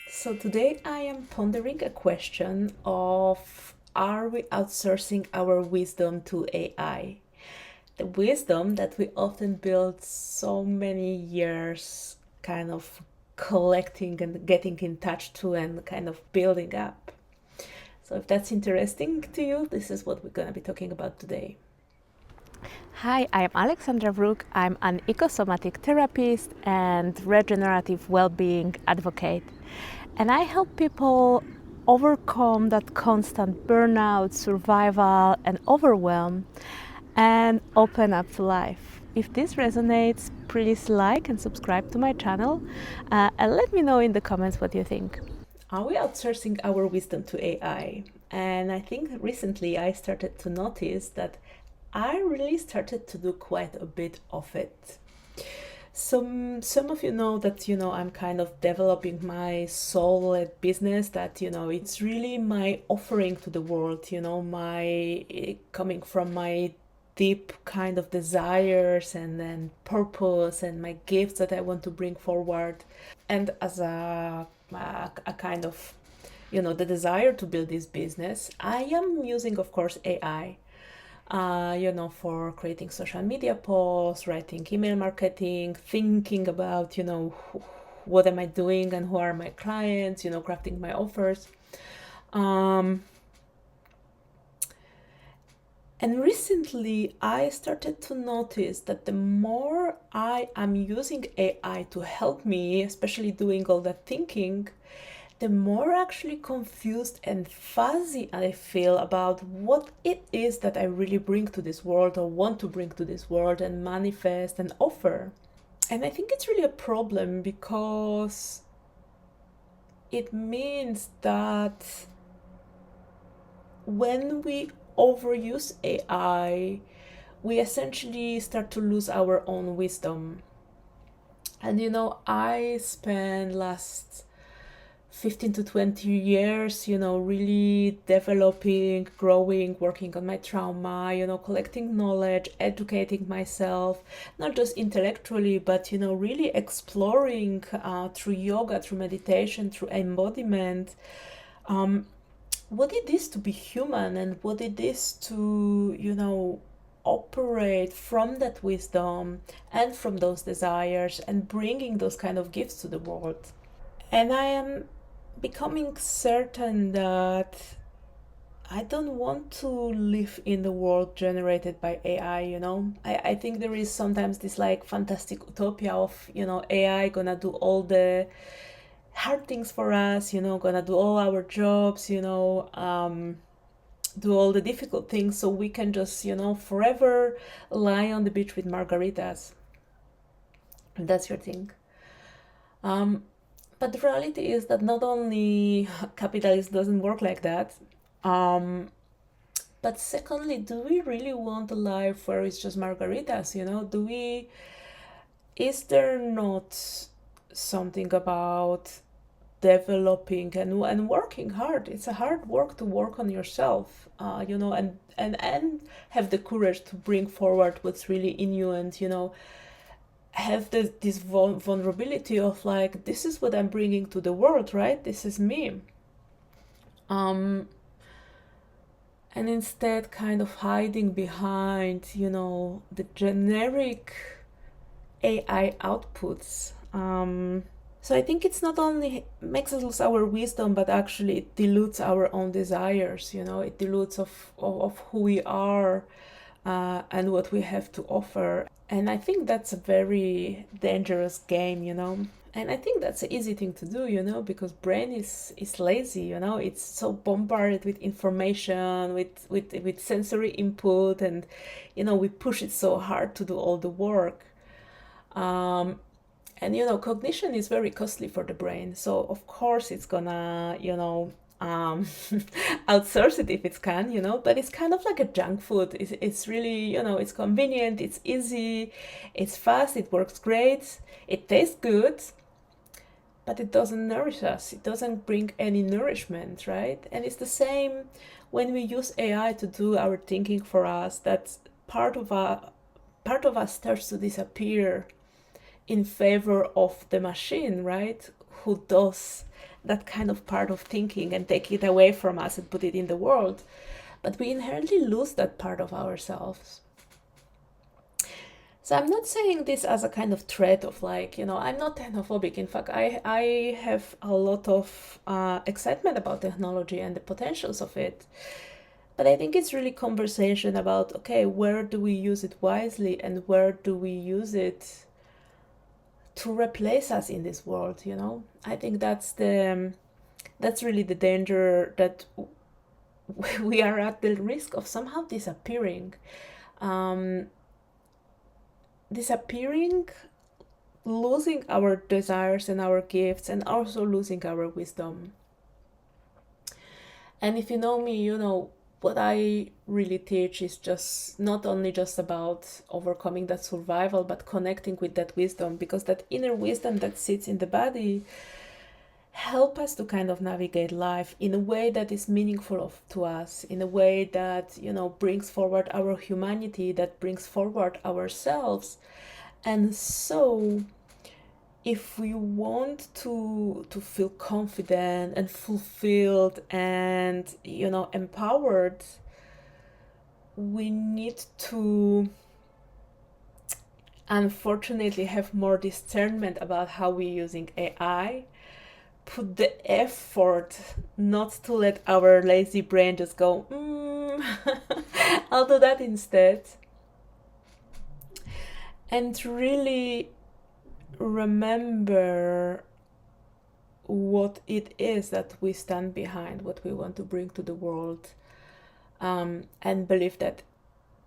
So today I am pondering a question of, are we outsourcing our wisdom to AI? The wisdom that we often build so many years kind of collecting and getting in touch to and kind of building up. So if that's interesting to you, this is what we're going to be talking about today. Hi, I'm Alexandra Vrook. I'm an ecosomatic therapist and regenerative well-being advocate. And I help people overcome that constant burnout, survival, and overwhelm and open up to life. If this resonates, please like and subscribe to my channel and let me know in the comments what you think. Are we outsourcing our wisdom to AI? And I think recently I started to notice that I really started to do quite a bit of it. Some of you know that I'm kind of developing my soul-led business, that it's really my offering to the world, my coming from my deep kind of desires and then purpose and my gifts that I want to bring forward, and as a kind of the desire to build this business, I am using, of course, AI, for creating social media posts, writing email marketing, thinking about, what am I doing and who are my clients, crafting my offers. And recently, I started to notice that the more I am using AI to help me, especially doing all that thinking, the more actually confused and fuzzy I feel about what it is that I really bring to this world or want to bring to this world and manifest and offer. And I think it's really a problem because it means that when we overuse AI, we essentially start to lose our own wisdom. And I spent last 15 to 20 years, really developing, growing, working on my trauma, collecting knowledge, educating myself, not just intellectually, but, really exploring through yoga, through meditation, through embodiment, what it is to be human and what it is to, operate from that wisdom and from those desires and bringing those kind of gifts to the world. And I am becoming certain that I don't want to live in the world generated by AI, I think there is sometimes this like fantastic utopia of, AI gonna do all the hard things for us, gonna do all our jobs, do all the difficult things so we can just, forever lie on the beach with margaritas. And that's your thing. Um, But the reality is that not only capitalism doesn't work like that, but secondly, do we really want a life where it's just margaritas? Is there not something about developing and working hard? It's a hard work to work on yourself, and have the courage to bring forward what's really in you, and have this vulnerability of like, this is what I'm bringing to the world, right? This is me. And instead kind of hiding behind, the generic AI outputs. So I think it's not only makes us lose our wisdom, but actually it dilutes our own desires, it dilutes of who we are, and what we have to offer. And I think that's a very dangerous game, And I think that's an easy thing to do, because brain is lazy, It's so bombarded with information, with sensory input, and we push it so hard to do all the work. And cognition is very costly for the brain, so of course it's gonna outsource it if it can, but it's kind of like a junk food. It's really, it's convenient, it's easy, it's fast, it works great, it tastes good, but it doesn't nourish us, it doesn't bring any nourishment, right? And it's the same when we use AI to do our thinking for us. That's part of us starts to disappear in favor of the machine, right? who does that kind of part of thinking and take it away from us and put it in the world, but we inherently lose that part of ourselves. So I'm not saying this as a kind of threat of like, I'm not technophobic. In fact, I have a lot of excitement about technology and the potentials of it. But I think it's really conversation about, okay, where do we use it wisely and where do we use it to replace us in this world, I think that's really the danger, that we are at the risk of somehow disappearing, losing our desires and our gifts, and also losing our wisdom. And if you know me, what I really teach is just not only just about overcoming that survival, but connecting with that wisdom, because that inner wisdom that sits in the body help us to kind of navigate life in a way that is meaningful to us, in a way that brings forward our humanity, that brings forward ourselves. And so if we want to feel confident and fulfilled and empowered, we need to unfortunately have more discernment about how we're using AI. Put the effort not to let our lazy brain just go, I'll do that instead. And really remember what it is that we stand behind, what we want to bring to the world, and believe that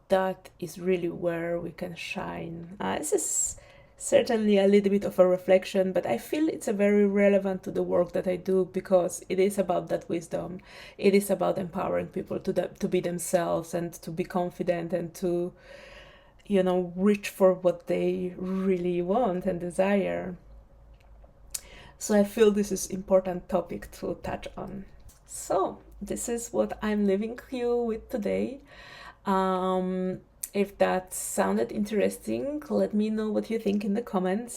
that is really where we can shine. This is certainly a little bit of a reflection, but I feel it's a very relevant to the work that I do, because it is about that wisdom. It is about empowering people to be themselves and to be confident and to reach for what they really want and desire. So I feel this is important topic to touch on. So this is what I'm leaving you with today. If that sounded interesting, let me know what you think in the comments.